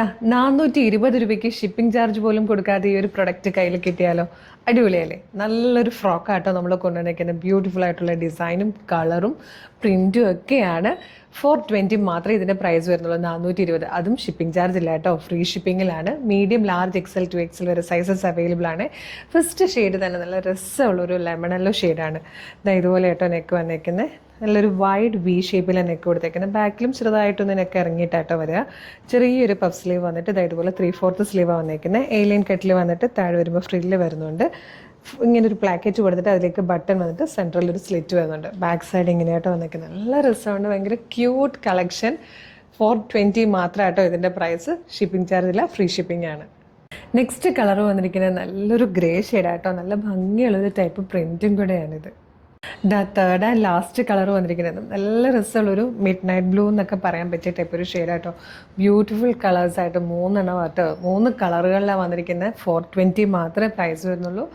₹420 shipping charge പോലും കൊടുക്കാതെ ഈ ഒരു പ്രൊഡക്റ്റ് കയ്യിൽ കിട്ടിയാലോ? അടിപൊളിയല്ലേ? നല്ലൊരു ഫ്രോക്കാട്ടോ നമ്മൾ കൊണ്ടുവന്നിരിക്കുന്നത്. ബ്യൂട്ടിഫുൾ ആയിട്ടുള്ള ഡിസൈനും കളറും പ്രിൻറ്റും ഒക്കെയാണ്. 420 മാത്രമേ ഇതിൻ്റെ പ്രൈസ് വരുന്നുള്ളൂ. 420, അതും ഷിപ്പിംഗ് ചാർജ് ഇല്ല കേട്ടോ. ഫ്രീ ഷിപ്പിങ്ങിലാണ്. Medium, large, XL to XL വരെ സൈസസ് അവൈലബിൾ ആണ്. ഫസ്റ്റ് ഷെയ്ഡ് തന്നെ നല്ല രസമുള്ളൊരു ലെമൺ യെല്ലോ ഷെയ്ഡാണ്. ഇതുപോലെ കേട്ടോ നെക്ക് വന്നേക്കുന്നത്. നല്ലൊരു വൈഡ് വി ഷേപ്പിലെ നെക്ക് കൊടുത്തേക്കുന്നത്. ബാക്കിലും ചെറുതായിട്ടൊന്ന് നെക്ക് ഇറങ്ങിയിട്ടാട്ടോ വരിക. ചെറിയൊരു പഫ് സ്ലീവ് വന്നിട്ട് ഇതുപോലെ 3/4 സ്ലീവാണ് വന്നേക്കുന്നത്. എയിലൈൻ കട്ടിൽ വന്നിട്ട് താഴെ വരുമ്പോൾ ഫ്രില്ല് വരുന്നുണ്ട്. ഇങ്ങനെ ഒരു പ്ലാക്കറ്റ് കൊടുത്തിട്ട് അതിലേക്ക് ബട്ടൺ വന്നിട്ട് സെൻട്രൽ ഒരു സ്ലിറ്റ് വരുന്നുണ്ട്. ബാക്ക് സൈഡ് ഇങ്ങനെയായിട്ട് വന്നേക്കുന്നത്. നല്ല രസമുണ്ട്. ഭയങ്കര ക്യൂട്ട് കളക്ഷൻ. 420 മാത്രമായിട്ടോ ഇതിൻ്റെ പ്രൈസ്. ഷിപ്പിംഗ് ചാർജ് ഇല്ല, ഫ്രീ ഷിപ്പിംഗ് ആണ്. നെക്സ്റ്റ് കളർ വന്നിരിക്കുന്നത് നല്ലൊരു ഗ്രേ ഷെയ്ഡായിട്ടോ. നല്ല ഭംഗിയുള്ളൊരു ടൈപ്പ് പ്രിൻറ്റും കൂടെയാണിത്. തേർഡ് ആൻഡ് ലാസ്റ്റ് കളർ വന്നിരിക്കുന്നത് നല്ല രസമുള്ളൊരു മിഡ് നൈറ്റ് ബ്ലൂ എന്നൊക്കെ പറയാൻ പറ്റിയ ടൈപ്പ് ഒരു ഷെയ്ഡായിട്ടോ. ബ്യൂട്ടിഫുൾ കളേഴ്സായിട്ട് 3 കളറുകളിലാണ് വന്നിരിക്കുന്നത്. 420 മാത്രമേ പ്രൈസ് വരുന്നുള്ളൂ.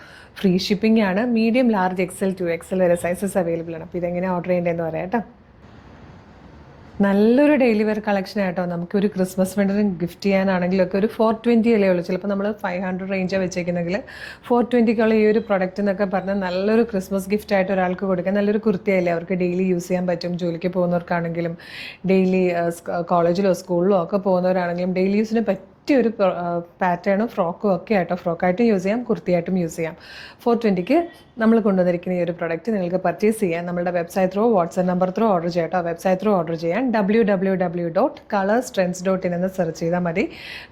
ഫ്രീ ഷിപ്പിംഗ് ആണ്. Medium, large, XL to XL വരെ സൈസസ് അവൈലബിൾ ആണ്. അപ്പോൾ ഇതെങ്ങനെ ഓർഡർ ചെയ്യേണ്ടതെന്ന് പറയാം കേട്ടോ. നല്ലൊരു ഡെയിലി വെയർ കളക്ഷൻ ആയിട്ടോ. നമുക്കൊരു ക്രിസ്മസ് വിൻ്ററിന് ഗിഫ്റ്റ് ചെയ്യാനാണെങ്കിലൊക്കെ ഒരു 420 അല്ലേ ഉള്ളൂ. ചിലപ്പോൾ നമ്മൾ 500 റേഞ്ചാണ് വെച്ചേക്കുന്നെങ്കിൽ 420ക്കുള്ള ഈ ഒരു പ്രൊഡക്റ്റ് എന്നൊക്കെ പറഞ്ഞാൽ നല്ലൊരു ക്രിസ്മസ് ഗിഫ്റ്റ് ആയിട്ട് ഒരാൾക്ക് കൊടുക്കാൻ നല്ലൊരു കുർത്തിയല്ലേ. അവർക്ക് ഡെയിലി യൂസ് ചെയ്യാൻ പറ്റും. ജോലിക്ക് പോകുന്നവർക്കാണെങ്കിലും ഡെയിലി കോളേജിലോ സ്കൂളിലോ ഒക്കെ പോകുന്നവരാണെങ്കിലും ഡെയിലി യൂസിന് പറ്റിയൊരു പാറ്റേണും ഫ്രോക്കും ഒക്കെ ആയിട്ടോ. ഫ്രോക്കായിട്ടും യൂസ് ചെയ്യാം, കുർത്തിയായിട്ടും യൂസ് ചെയ്യാം. 420ക്ക് നമ്മൾ കൊണ്ടുവന്നിരിക്കുന്ന ഈ ഒരു പ്രൊഡക്റ്റ് നിങ്ങൾക്ക് പർച്ചേസ് ചെയ്യാൻ നമ്മുടെ website through, WhatsApp number through order ചെയ്യാം കേട്ടോ. വെബ്സൈറ്റ് ത്രൂ ഓർഡർ ചെയ്യാൻ www.colorstrends.in എന്ന് സെർച്ച് ചെയ്താൽ മതി.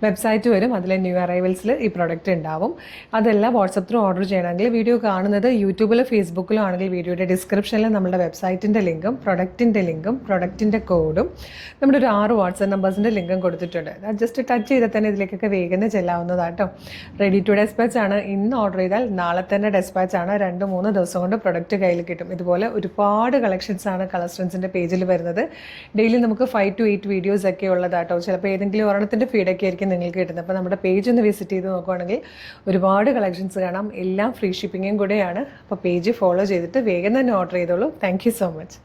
വെബ്സൈറ്റ് വരും. അതിലെ ന്യൂ അറൈവൽസിൽ ഈ പ്രൊഡക്റ്റ് ഉണ്ടാവും. അതെല്ലാം വാട്സ്ആപ്പ് ത്രൂ ഓർഡർ ചെയ്യണമെങ്കിൽ വീഡിയോ കാണുന്നത് യൂട്യൂബിലോ ഫേസ്ബുക്കിലോ ആണെങ്കിൽ വീഡിയോയുടെ ഡിസ്ക്രിപ്ഷനിൽ നമ്മുടെ വെബ്സൈറ്റിൻ്റെ ലിങ്കും പ്രൊഡക്റ്റിൻ്റെ ലിങ്കും പ്രൊഡക്റ്റിൻ്റെ കോഡും നമ്മുടെ ഒരു 6 വാട്സ്ആപ്പ് നമ്പേഴ്സിൻ്റെ ലിങ്കും കൊടുത്തിട്ടുണ്ട്. അത് ജസ്റ്റ് ടച്ച് ചെയ്താൽ തന്നെ ഇതിലേക്കൊക്കെ വേഗം ചെല്ലാവുന്നതാട്ടോ. റെഡി ടു ഡെസ്പാച്ച് ആണ്. ഇന്ന് ഓർഡർ ചെയ്താൽ നാളെ തന്നെ ഡെസ്പാച്ച് ആണ്. 2-3 ദിവസം കൊണ്ട് പ്രൊഡക്റ്റ് കയ്യിൽ കിട്ടും. ഇതുപോലെ ഒരുപാട് കളക്ഷൻസ് ആണ് കളർസ്റ്റൻസിൻ്റെ പേജിൽ വരുന്നത്. ഡെയിലി നമുക്ക് 5 to 8 വീഡിയോസ് ഒക്കെ ഉള്ളതാട്ടോ. ചിലപ്പോൾ ഏതെങ്കിലും ഒരെണ്ണത്തിൻ്റെ ഫീഡൊക്കെ ആയിരിക്കും നിങ്ങൾക്ക് കിട്ടുന്നത്. അപ്പോൾ നമ്മുടെ പേജ് ഒന്ന് വിസിറ്റ് ചെയ്ത് നോക്കുകയാണെങ്കിൽ ഒരുപാട് കളക്ഷൻസ് കാണാം. എല്ലാം ഫ്രീ ഷിപ്പിങ്ങും കൂടെയാണ്. അപ്പോൾ പേജ് ഫോളോ ചെയ്തിട്ട് വേഗം തന്നെ ഓർഡർ ചെയ്തോളൂ. Thank you so much.